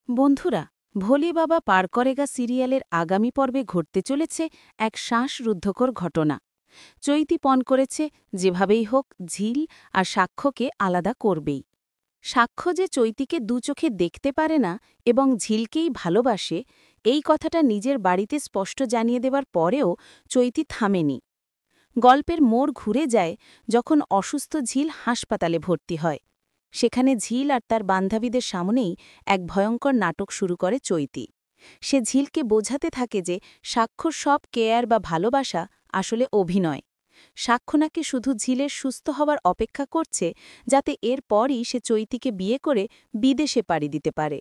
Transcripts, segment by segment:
বন্ধুরা, ভোলে বাবা পার করেগা সিরিয়ালের আগামী পর্বে ঘটতে চলেছে এক শ্বাসরুদ্ধকর ঘটনা। চৈতি পণ করেছে যেভাবেই হোক ঝিল আর সাক্ষ্যকে আলাদা করবেই। সাক্ষ্য যে চৈতিকে দুচোখে দেখতে পারে না এবং ঝিলকেই ভালোবাসে, এই কথাটা নিজের বাড়িতে স্পষ্ট জানিয়ে দেবার পরেও চৈতি থামেনি। গল্পের মোড় ঘুরে যায় যখন অসুস্থ ঝিল হাসপাতালে ভর্তি হয়। সেখানে ঝিল আর তার বান্ধবীদের সামনেই এক ভয়ঙ্কর নাটক শুরু করে চৈতি। সে ঝিলকে বোঝাতে থাকে যে সাক্ষ্যর সব কেয়ার বা ভালোবাসা আসলে অভিনয়। সাক্ষ্য নাকি শুধু ঝিলের সুস্থ হওয়ার অপেক্ষা করছে, যাতে এরপরই সে চৈতিকে বিয়ে করে বিদেশে পাড়ি দিতে পারে।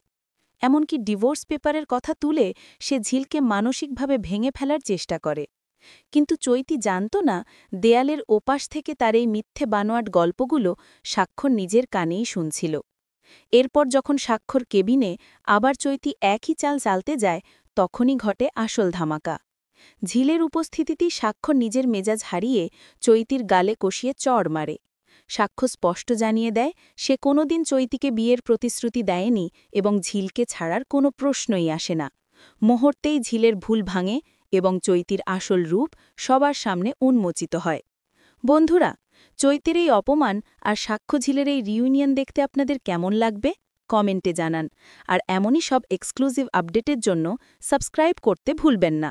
এমনকি ডিভোর্স পেপারের কথা তুলে সে ঝিলকে মানসিকভাবে ভেঙে ফেলার চেষ্টা করে। কিন্তু চৈতি জানত না, দেয়ালের ওপাশ থেকে তার এই মিথ্যে বানোয়াট গল্পগুলো সাক্ষর নিজের কানেই শুনছিল। এরপর যখন সাক্ষর কেবিনে আবার চৈতি একই চাল চালতে যায়, তখনই ঘটে আসল ধামাকা। ঝিলের উপস্থিতিতেই সাক্ষর নিজের মেজাজ হারিয়ে চৈতির গালে কষিয়ে চড় মারে। সাক্ষ্য স্পষ্ট জানিয়ে দেয় সে কোনোদিন চৈতিকে বিয়ের প্রতিশ্রুতি দেয়নি এবং ঝিলকে ছাড়ার কোনো প্রশ্নই আসে না। মুহূর্তেই ঝিলের ভুল ভাঙে এবং চৈতির আসল রূপ সবার সামনে উন্মোচিত হয়। বন্ধুরা, চৈতির এই অপমান আর সাক্ষ্য ঝিলের এই রিউনিয়ন দেখতে আপনাদের কেমন লাগবে কমেন্টে জানান। আর এমনই সব এক্সক্লুসিভ আপডেটের জন্য সাবস্ক্রাইব করতে ভুলবেন না।